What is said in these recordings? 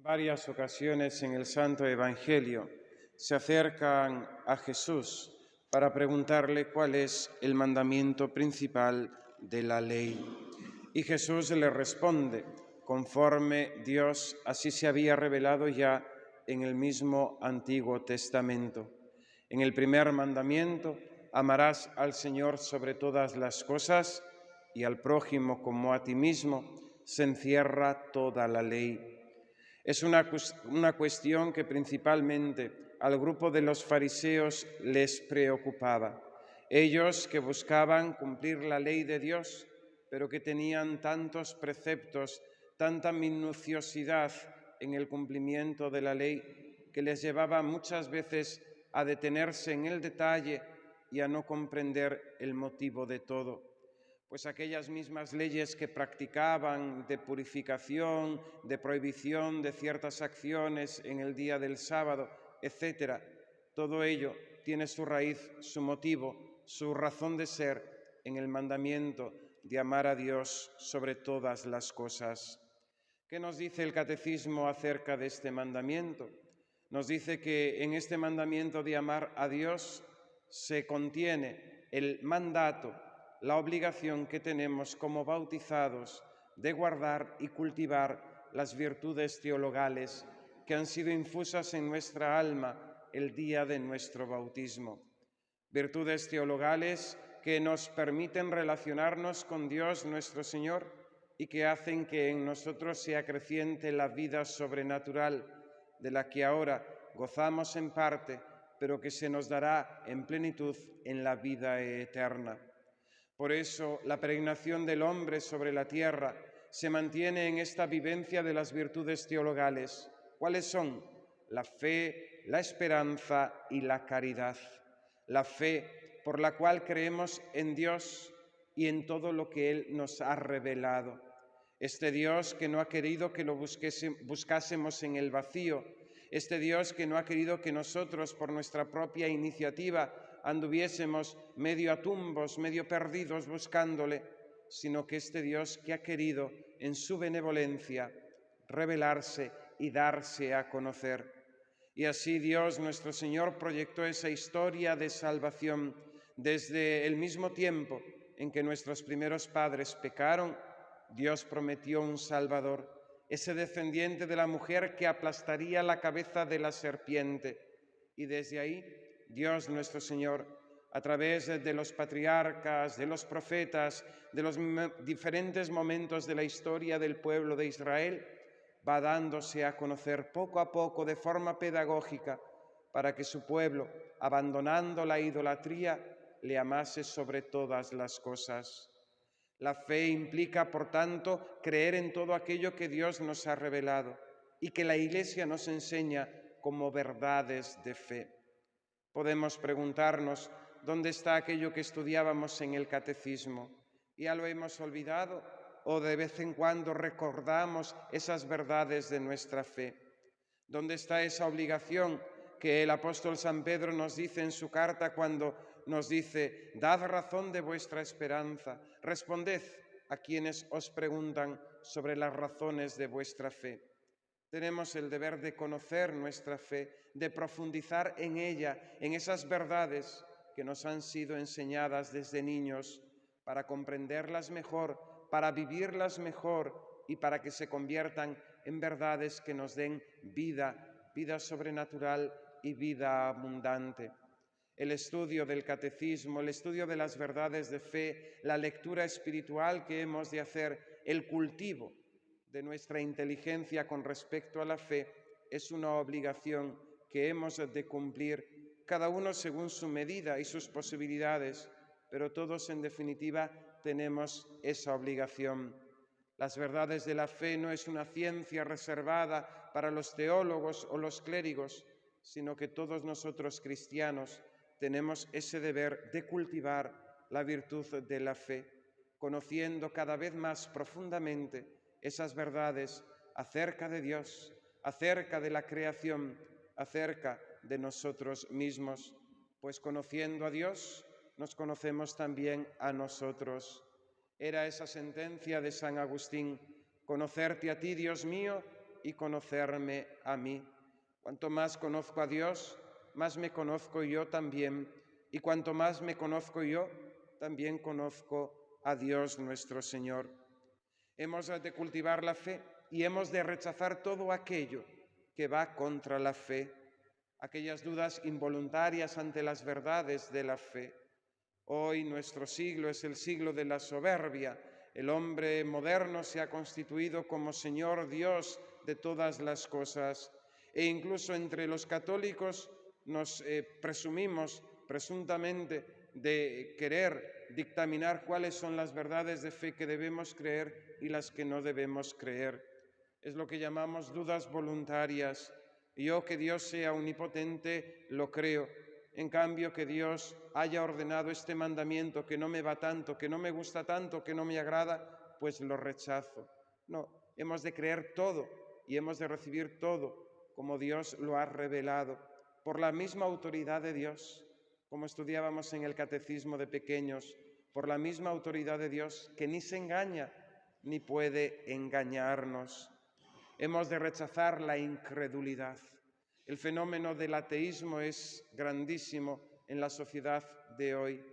varias ocasiones en el Santo Evangelio se acercan a Jesús para preguntarle cuál es el mandamiento principal de la ley. Y Jesús le responde, conforme Dios así se había revelado ya en el mismo Antiguo Testamento. En el primer mandamiento, amarás al Señor sobre todas las cosas y al prójimo como a ti mismo, se encierra toda la ley. Es una cuestión que principalmente al grupo de los fariseos les preocupaba. Ellos que buscaban cumplir la ley de Dios, pero que tenían tantos preceptos, tanta minuciosidad en el cumplimiento de la ley, que les llevaba muchas veces a detenerse en el detalle y a no comprender el motivo de todo. Pues aquellas mismas leyes que practicaban de purificación, de prohibición de ciertas acciones en el día del sábado, etc., todo ello tiene su raíz, su motivo, su razón de ser en el mandamiento de amar a Dios sobre todas las cosas. ¿Qué nos dice el Catecismo acerca de este mandamiento? Nos dice que en este mandamiento de amar a Dios se contiene el mandato, la obligación que tenemos como bautizados de guardar y cultivar las virtudes teologales que han sido infusas en nuestra alma el día de nuestro bautismo. Virtudes teologales que nos permiten relacionarnos con Dios nuestro Señor y que hacen que en nosotros se acreciente la vida sobrenatural de la que ahora gozamos en parte, pero que se nos dará en plenitud en la vida eterna. Por eso, la peregrinación del hombre sobre la tierra se mantiene en esta vivencia de las virtudes teologales. ¿Cuáles son? La fe, la esperanza y la caridad. La fe por la cual creemos en Dios y en todo lo que Él nos ha revelado. Este Dios que no ha querido que lo buscásemos en el vacío, este Dios que no ha querido que nosotros por nuestra propia iniciativa anduviésemos medio a tumbos, medio perdidos buscándole, sino que este Dios que ha querido en su benevolencia revelarse y darse a conocer. Y así Dios nuestro Señor proyectó esa historia de salvación desde el mismo tiempo en que nuestros primeros padres pecaron. Dios prometió un Salvador, ese descendiente de la mujer que aplastaría la cabeza de la serpiente. Y desde ahí, Dios nuestro Señor, a través de los patriarcas, de los profetas, de los diferentes momentos de la historia del pueblo de Israel, va dándose a conocer poco a poco de forma pedagógica para que su pueblo, abandonando la idolatría, le amase sobre todas las cosas. La fe implica, por tanto, creer en todo aquello que Dios nos ha revelado y que la Iglesia nos enseña como verdades de fe. Podemos preguntarnos dónde está aquello que estudiábamos en el catecismo. ¿Ya lo hemos olvidado o de vez en cuando recordamos esas verdades de nuestra fe? ¿Dónde está esa obligación que el apóstol San Pedro nos dice en su carta cuando nos dice: dad razón de vuestra esperanza, responded a quienes os preguntan sobre las razones de vuestra fe? Tenemos el deber de conocer nuestra fe, de profundizar en ella, en esas verdades que nos han sido enseñadas desde niños, para comprenderlas mejor, para vivirlas mejor y para que se conviertan en verdades que nos den vida, vida sobrenatural y vida abundante. El estudio del catecismo, el estudio de las verdades de fe, la lectura espiritual que hemos de hacer, el cultivo de nuestra inteligencia con respecto a la fe, es una obligación que hemos de cumplir, cada uno según su medida y sus posibilidades, pero todos en definitiva tenemos esa obligación. Las verdades de la fe no es una ciencia reservada para los teólogos o los clérigos, sino que todos nosotros cristianos tenemos ese deber de cultivar la virtud de la fe, conociendo cada vez más profundamente esas verdades acerca de Dios, acerca de la creación, acerca de nosotros mismos, pues conociendo a Dios nos conocemos también a nosotros. Era esa sentencia de San Agustín: conocerte a ti, Dios mío, y conocerme a mí. Cuanto más conozco a Dios, más me conozco yo también, y cuanto más me conozco yo, también conozco a Dios nuestro Señor. Hemos de cultivar la fe y hemos de rechazar todo aquello que va contra la fe, aquellas dudas involuntarias ante las verdades de la fe. Hoy nuestro siglo es el siglo de la soberbia. El hombre moderno se ha constituido como Señor Dios de todas las cosas, e incluso entre los católicos nos presumimos presuntamente de querer dictaminar cuáles son las verdades de fe que debemos creer y las que no debemos creer. Es lo que llamamos dudas voluntarias. Yo, que Dios sea omnipotente, lo creo. En cambio, que Dios haya ordenado este mandamiento que no me va tanto, que no me gusta tanto, que no me agrada, pues lo rechazo. No, hemos de creer todo y hemos de recibir todo como Dios lo ha revelado, por la misma autoridad de Dios, como estudiábamos en el catecismo de pequeños, por la misma autoridad de Dios, que ni se engaña ni puede engañarnos. Hemos de rechazar la incredulidad. El fenómeno del ateísmo es grandísimo en la sociedad de hoy.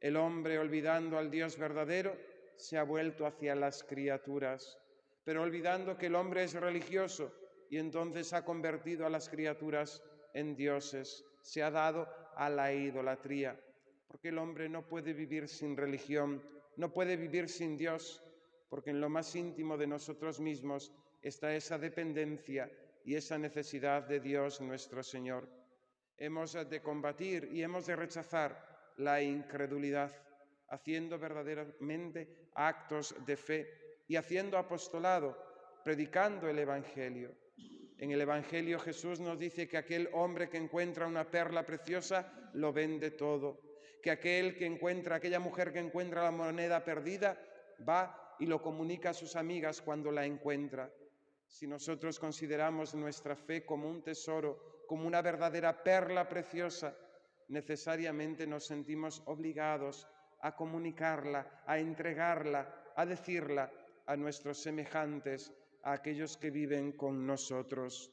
El hombre, olvidando al Dios verdadero, se ha vuelto hacia las criaturas, pero olvidando que el hombre es religioso y entonces ha convertido a las criaturas en dioses. Se ha dado a la idolatría, porque el hombre no puede vivir sin religión, no puede vivir sin Dios, porque en lo más íntimo de nosotros mismos está esa dependencia y esa necesidad de Dios nuestro Señor. Hemos de combatir y hemos de rechazar la incredulidad, haciendo verdaderamente actos de fe y haciendo apostolado, predicando el Evangelio. En el Evangelio Jesús nos dice que aquel hombre que encuentra una perla preciosa lo vende todo, que aquella mujer que encuentra la moneda perdida va y lo comunica a sus amigas cuando la encuentra. Si nosotros consideramos nuestra fe como un tesoro, como una verdadera perla preciosa, necesariamente nos sentimos obligados a comunicarla, a entregarla, a decirla a nuestros semejantes, a aquellos que viven con nosotros.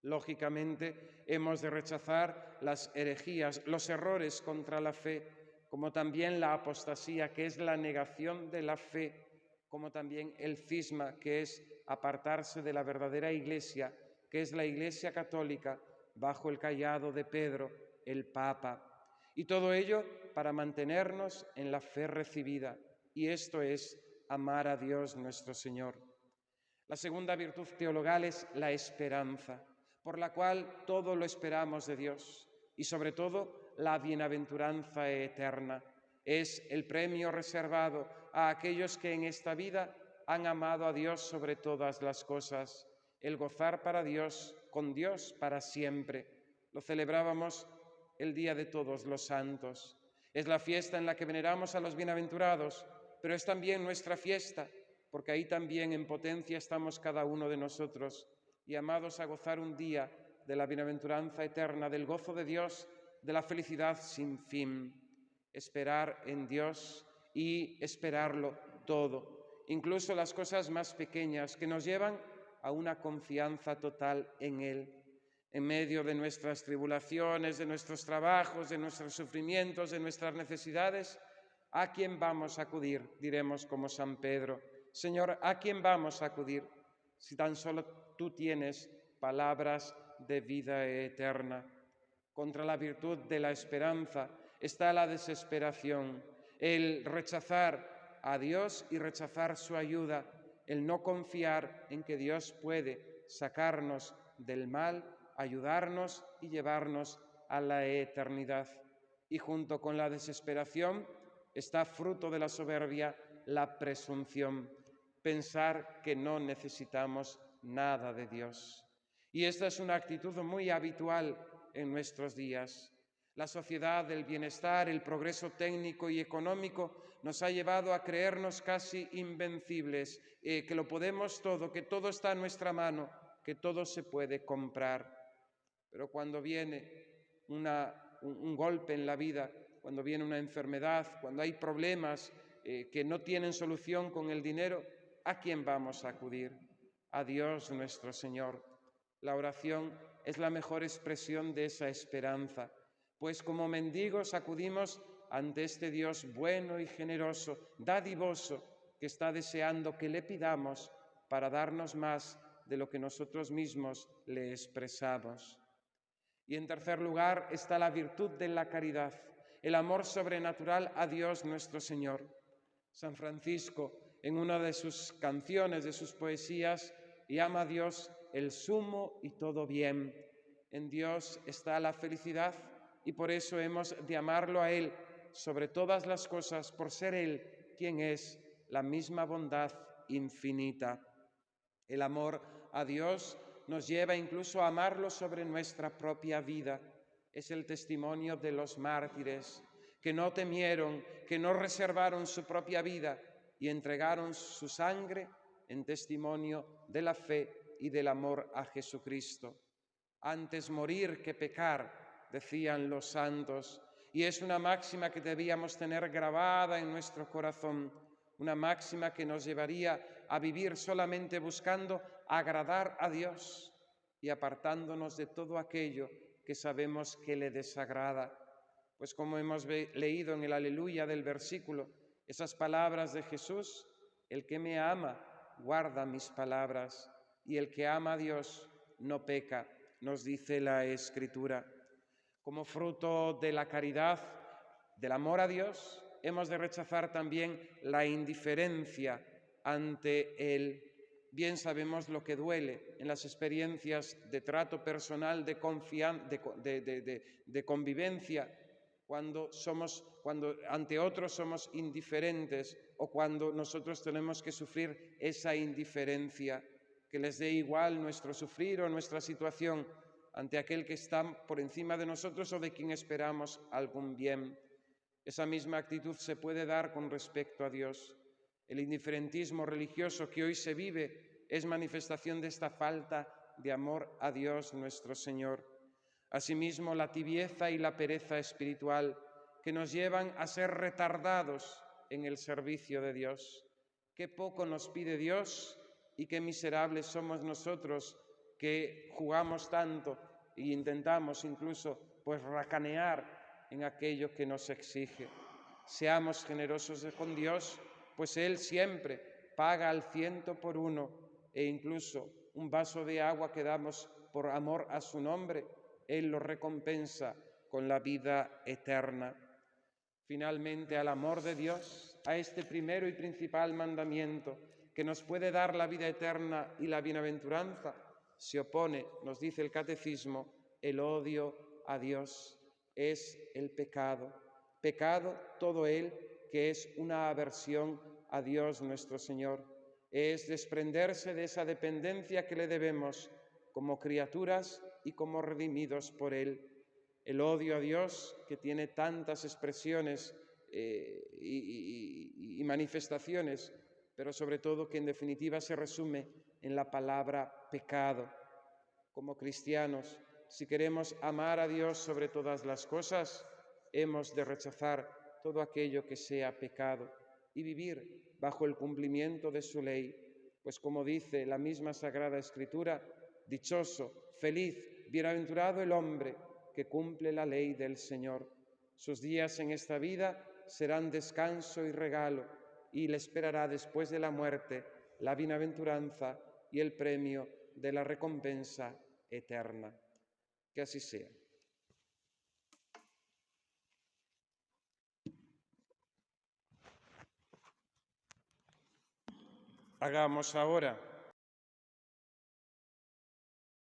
Lógicamente, hemos de rechazar las herejías, los errores contra la fe, como también la apostasía, que es la negación de la fe, como también el cisma, que es apartarse de la verdadera Iglesia, que es la Iglesia católica, bajo el cayado de Pedro, el Papa. Y todo ello para mantenernos en la fe recibida, y esto es amar a Dios nuestro Señor. La segunda virtud teologal es la esperanza, por la cual todo lo esperamos de Dios, y sobre todo la bienaventuranza eterna. Es el premio reservado a aquellos que en esta vida han amado a Dios sobre todas las cosas, el gozar para Dios, con Dios para siempre. Lo celebrábamos el Día de Todos los Santos. Es la fiesta en la que veneramos a los bienaventurados, pero es también nuestra fiesta, porque ahí también en potencia estamos cada uno de nosotros, llamados a gozar un día de la bienaventuranza eterna, del gozo de Dios, de la felicidad sin fin. Esperar en Dios y esperarlo todo, incluso las cosas más pequeñas que nos llevan a una confianza total en Él. En medio de nuestras tribulaciones, de nuestros trabajos, de nuestros sufrimientos, de nuestras necesidades, ¿a quién vamos a acudir? Diremos como San Pedro: Señor, ¿a quién vamos a acudir si tan solo tú tienes palabras de vida eterna? Contra la virtud de la esperanza está la desesperación, el rechazar a Dios y rechazar su ayuda, el no confiar en que Dios puede sacarnos del mal, ayudarnos y llevarnos a la eternidad. Y junto con la desesperación está, fruto de la soberbia, la presunción, pensar que no necesitamos nada de Dios. Y esta es una actitud muy habitual en nuestros días. La sociedad del bienestar, el progreso técnico y económico nos ha llevado a creernos casi invencibles, que lo podemos todo, que todo está a nuestra mano, que todo se puede comprar. Pero cuando viene un golpe en la vida, cuando viene una enfermedad, cuando hay problemas que no tienen solución con el dinero, ¿a quién vamos a acudir? a Dios nuestro Señor. La oración es la mejor expresión de esa esperanza, pues como mendigos acudimos ante este Dios bueno y generoso, dadivoso, que está deseando que le pidamos para darnos más de lo que nosotros mismos le expresamos. Y en tercer lugar está la virtud de la caridad, el amor sobrenatural a Dios nuestro Señor. San Francisco, en una de sus canciones, de sus poesías, llama a Dios el sumo y todo bien. En Dios está la felicidad y por eso hemos de amarlo a Él sobre todas las cosas, por ser Él quien es la misma bondad infinita. El amor a Dios nos lleva incluso a amarlo sobre nuestra propia vida. Es el testimonio de los mártires que no temieron, que no reservaron su propia vida y entregaron su sangre en testimonio de la fe y del amor a Jesucristo. Antes morir que pecar, decían los santos, y es una máxima que debíamos tener grabada en nuestro corazón, una máxima que nos llevaría a vivir solamente buscando agradar a Dios y apartándonos de todo aquello que sabemos que le desagrada. Pues como hemos leído en el Aleluya del versículo, esas palabras de Jesús: el que me ama guarda mis palabras y el que ama a Dios no peca, nos dice la Escritura. Como fruto de la caridad, del amor a Dios, hemos de rechazar también la indiferencia ante Él. Bien sabemos lo que duele en las experiencias de trato personal, de convivencia, cuando ante otros somos indiferentes o cuando nosotros tenemos que sufrir esa indiferencia, que les dé igual nuestro sufrir o nuestra situación ante aquel que está por encima de nosotros o de quien esperamos algún bien. Esa misma actitud se puede dar con respecto a Dios. El indiferentismo religioso que hoy se vive es manifestación de esta falta de amor a Dios nuestro Señor. Asimismo, la tibieza y la pereza espiritual que nos llevan a ser retardados en el servicio de Dios. Qué poco nos pide Dios y qué miserables somos nosotros que jugamos tanto e intentamos incluso racanear en aquello que nos exige. Seamos generosos con Dios, pues Él siempre paga al 100 por uno e incluso un vaso de agua que damos por amor a su nombre, Él lo recompensa con la vida eterna. Finalmente, al amor de Dios, a este primero y principal mandamiento que nos puede dar la vida eterna y la bienaventuranza, se opone, nos dice el Catecismo, el odio a Dios. Es el pecado. Pecado todo él que es una aversión a Dios nuestro Señor. Es desprenderse de esa dependencia que le debemos como criaturas y como redimidos por Él. El odio a Dios, que tiene tantas expresiones y manifestaciones, pero sobre todo que en definitiva se resume en la palabra pecado. Como cristianos, si queremos amar a Dios sobre todas las cosas, hemos de rechazar todo aquello que sea pecado y vivir bajo el cumplimiento de su ley, pues como dice la misma Sagrada Escritura, dichoso, feliz, bienaventurado el hombre que cumple la ley del Señor. Sus días en esta vida serán descanso y regalo, y le esperará después de la muerte la bienaventuranza y el premio de la recompensa eterna. Que así sea. Hagamos ahora